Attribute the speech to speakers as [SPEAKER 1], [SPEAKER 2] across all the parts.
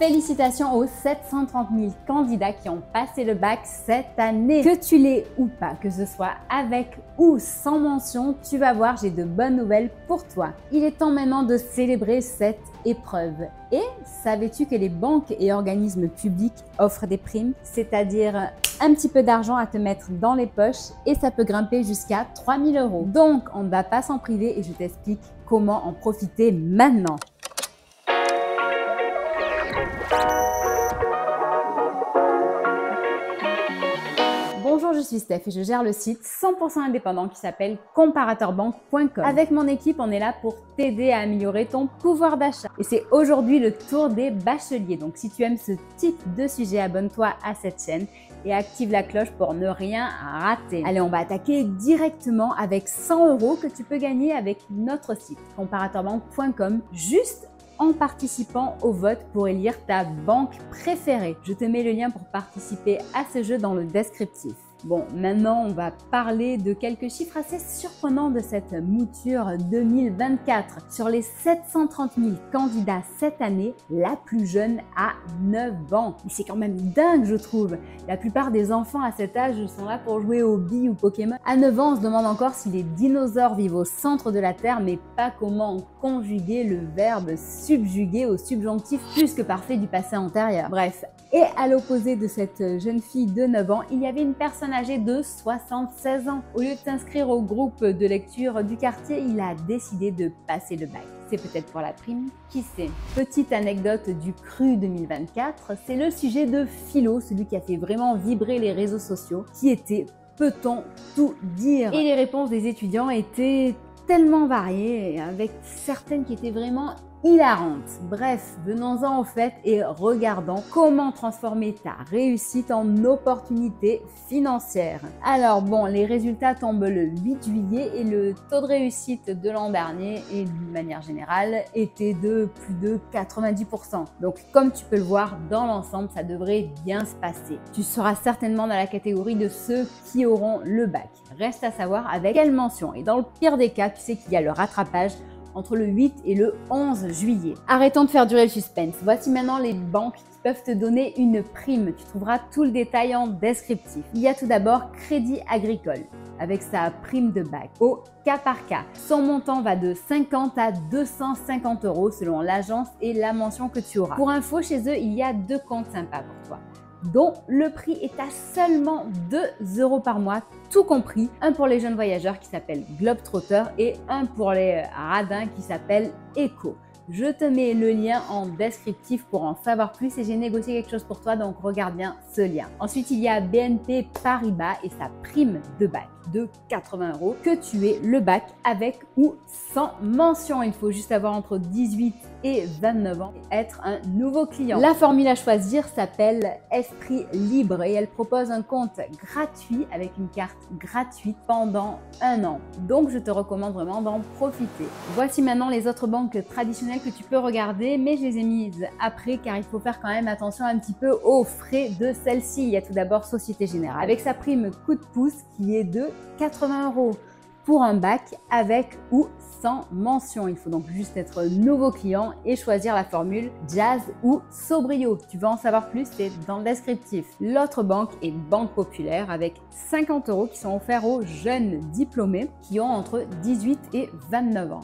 [SPEAKER 1] Félicitations aux 730 000 candidats qui ont passé le bac cette année. Que tu l'aies ou pas, que ce soit avec ou sans mention, tu vas voir, j'ai de bonnes nouvelles pour toi. Il est temps maintenant de célébrer cette épreuve. Et savais-tu que les banques et organismes publics offrent des primes, c'est-à-dire un petit peu d'argent à te mettre dans les poches et ça peut grimper jusqu'à 3 000 €. Donc, on ne va pas s'en priver et je t'explique comment en profiter maintenant. Bonjour, je suis Steph et je gère le site 100% indépendant qui s'appelle comparateurbanque.com. Avec mon équipe, on est là pour t'aider à améliorer ton pouvoir d'achat. Et c'est aujourd'hui le tour des bacheliers. Donc si tu aimes ce type de sujet, abonne-toi à cette chaîne et active la cloche pour ne rien rater. Allez, on va attaquer directement avec 100 € que tu peux gagner avec notre site comparateurbanque.com juste en participant au vote pour élire ta banque préférée. Je te mets le lien pour participer à ce jeu dans le descriptif. Bon, maintenant, on va parler de quelques chiffres assez surprenants de cette mouture 2024. Sur les 730 000 candidats cette année, la plus jeune a 9 ans. Et c'est quand même dingue, je trouve. La plupart des enfants à cet âge sont là pour jouer aux billes ou Pokémon. À 9 ans, on se demande encore si les dinosaures vivent au centre de la Terre, mais pas comment conjuguer le verbe subjuguer au subjonctif plus que parfait du passé antérieur. Bref. Et à l'opposé de cette jeune fille de 9 ans, il y avait une personne âgée de 76 ans. Au lieu de s'inscrire au groupe de lecture du quartier, il a décidé de passer le bac. C'est peut-être pour la prime, qui sait. Petite anecdote du cru 2024, c'est le sujet de philo, celui qui a fait vraiment vibrer les réseaux sociaux, qui était « Peut-on tout dire ?» Et les réponses des étudiants étaient tellement variées, avec certaines qui étaient vraiment hilarante. Bref, venons-en au fait et regardons comment transformer ta réussite en opportunité financière. Alors bon, les résultats tombent le 8 juillet et le taux de réussite de l'an dernier et d'une manière générale était de plus de 90%. Donc comme tu peux le voir, dans l'ensemble, ça devrait bien se passer. Tu seras certainement dans la catégorie de ceux qui auront le bac. Reste à savoir avec quelle mention. Et dans le pire des cas, tu sais qu'il y a le rattrapage entre le 8 et le 11 juillet. Arrêtons de faire durer le suspense. Voici maintenant les banques qui peuvent te donner une prime. Tu trouveras tout le détail en descriptif. Il y a tout d'abord Crédit Agricole avec sa prime de bac au cas par cas. Son montant va de 50 à 250 € selon l'agence et la mention que tu auras. Pour info, chez eux, il y a 2 comptes sympas pour toi, dont le prix est à seulement 2 € par mois, tout compris. Un pour les jeunes voyageurs qui s'appelle Globetrotter et un pour les radins qui s'appelle Eco. Je te mets le lien en descriptif pour en savoir plus et j'ai négocié quelque chose pour toi, donc regarde bien ce lien. Ensuite, il y a BNP Paribas et sa prime de bac de 80 € que tu aies le bac avec ou sans mention. Il faut juste avoir entre 18 et 29 ans et être un nouveau client. La formule à choisir s'appelle Esprit Libre et elle propose un compte gratuit avec une carte gratuite pendant 1 an. Donc, je te recommande vraiment d'en profiter. Voici maintenant les autres banques traditionnelles que tu peux regarder, mais je les ai mises après car il faut faire quand même attention un petit peu aux frais de celle-ci. Il y a tout d'abord Société Générale avec sa prime coup de pouce qui est de 80 € pour un bac avec ou sans mention. Il faut donc juste être nouveau client et choisir la formule Jazz ou Sobrio. Tu veux en savoir plus, c'est dans le descriptif. L'autre banque est Banque Populaire avec 50 € qui sont offerts aux jeunes diplômés qui ont entre 18 et 29 ans.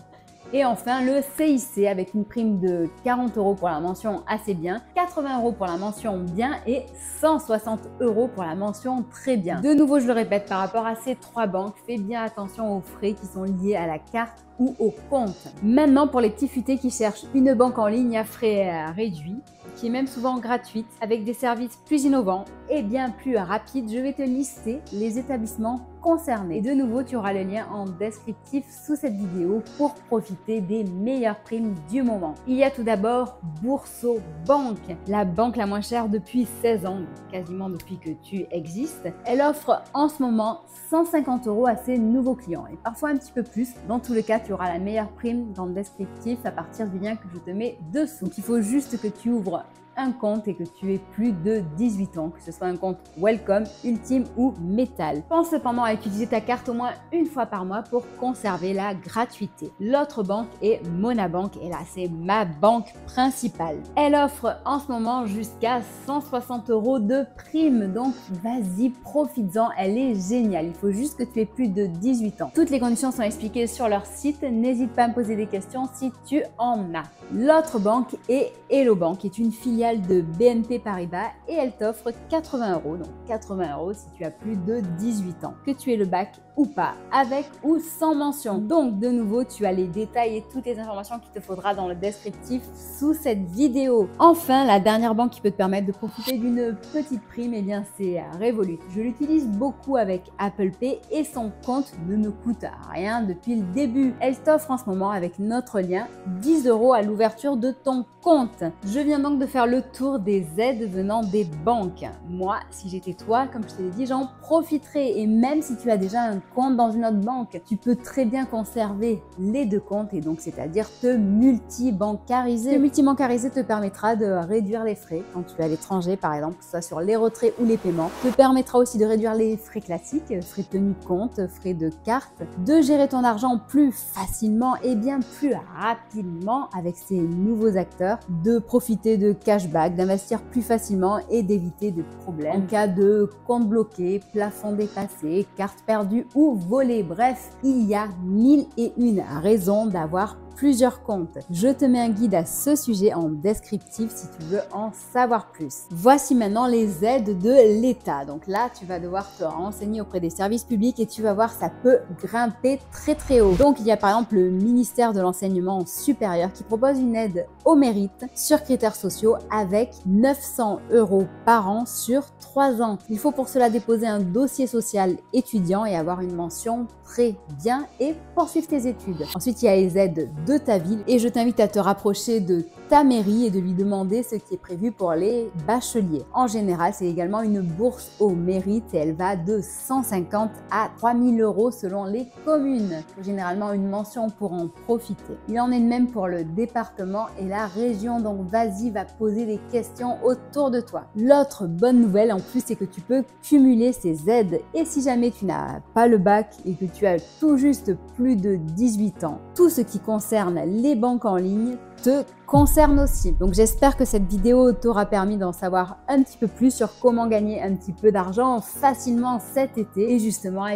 [SPEAKER 1] Et enfin, le CIC avec une prime de 40 € pour la mention assez bien, 80 € pour la mention bien et 160 € pour la mention très bien. De nouveau, je le répète, par rapport à ces 3 banques, fais bien attention aux frais qui sont liés à la carte ou au compte. Maintenant, pour les petits futés qui cherchent une banque en ligne à frais réduits, qui est même souvent gratuite, avec des services plus innovants et bien plus rapides, je vais te lister les établissements concernés. Et de nouveau, tu auras le lien en descriptif sous cette vidéo pour profiter des meilleures primes du moment. Il y a tout d'abord Boursobank, la banque la moins chère depuis 16 ans, quasiment depuis que tu existes. Elle offre en ce moment 150 € à ses nouveaux clients et parfois un petit peu plus. Dans tous les cas, tu auras la meilleure prime dans le descriptif à partir du lien que je te mets dessous. Donc, il faut juste que tu ouvres un compte et que tu aies plus de 18 ans, que ce soit un compte Welcome, Ultime ou Metal. Pense cependant à utiliser ta carte au moins une fois par mois pour conserver la gratuité. L'autre banque est Monabank et là c'est ma banque principale. Elle offre en ce moment jusqu'à 160 € de prime, donc vas-y, profites-en, elle est géniale. Il faut juste que tu aies plus de 18 ans. Toutes les conditions sont expliquées sur leur site, n'hésite pas à me poser des questions si tu en as. L'autre banque est Hello Bank, qui est une filiale de BNP Paribas et elle t'offre 80 €, donc 80 € si tu as plus de 18 ans, que tu aies le bac ou pas, avec ou sans mention. Donc de nouveau, tu as les détails et toutes les informations qu'il te faudra dans le descriptif sous cette vidéo. Enfin, la dernière banque qui peut te permettre de profiter d'une petite prime, eh bien c'est Revolut. Je l'utilise beaucoup avec Apple Pay et son compte ne me coûte rien depuis le début. Elle t'offre en ce moment avec notre lien 10 € à l'ouverture de ton compte. Je viens donc de faire le tour des aides venant des banques. Moi, si j'étais toi, comme je te l'ai dit, j'en profiterais. Et même si tu as déjà un compte dans une autre banque, tu peux très bien conserver les deux comptes et donc c'est-à-dire te multi-bancariser. Te multi-bancariser te permettra de réduire les frais quand tu es à l'étranger, par exemple, que ce soit sur les retraits ou les paiements. Te permettra aussi de réduire les frais classiques, frais de tenue de compte, frais de carte, de gérer ton argent plus facilement et bien plus rapidement avec ces nouveaux acteurs, de profiter de cashback, d'investir plus facilement et d'éviter des problèmes en cas de compte bloqué, plafond dépassé, carte perdue ou volée. Bref, il y a 1001 raisons d'avoir plusieurs comptes. Je te mets un guide à ce sujet en descriptif si tu veux en savoir plus. Voici maintenant les aides de l'État. Donc là, tu vas devoir te renseigner auprès des services publics et tu vas voir, ça peut grimper très haut. Donc il y a par exemple le ministère de l'Enseignement supérieur qui propose une aide au mérite sur critères sociaux avec 900 € par an sur 3 ans. Il faut pour cela déposer un dossier social étudiant et avoir une mention très bien et poursuivre tes études. Ensuite, il y a les aides de ta ville et je t'invite à te rapprocher de ta mairie et de lui demander ce qui est prévu pour les bacheliers. En général, c'est également une bourse au mérite et elle va de 150 à 3000 € selon les communes. Il faut généralement une mention pour en profiter. Il en est de même pour le département et la région, donc vas-y, va poser des questions autour de toi. L'autre bonne nouvelle en plus, c'est que tu peux cumuler ces aides et si jamais tu n'as pas le bac et que tu as tout juste plus de 18 ans, tout ce qui concerne les banques en ligne te concerne aussi. Donc j'espère que cette vidéo t'aura permis d'en savoir un petit peu plus sur comment gagner un petit peu d'argent facilement cet été et justement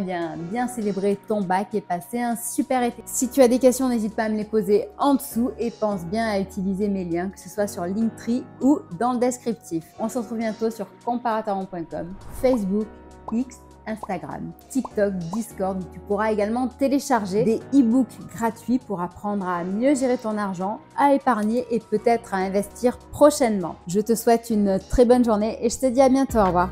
[SPEAKER 1] bien célébrer ton bac et passer un super été. Si tu as des questions, n'hésite pas à me les poser en dessous et pense bien à utiliser mes liens, que ce soit sur Linktree ou dans le descriptif. On se retrouve bientôt sur comparatorbonk.com, Facebook, X, Instagram, TikTok, Discord, où tu pourras également télécharger des e-books gratuits pour apprendre à mieux gérer ton argent, à épargner et peut-être à investir prochainement. Je te souhaite une très bonne journée et je te dis à bientôt, au revoir.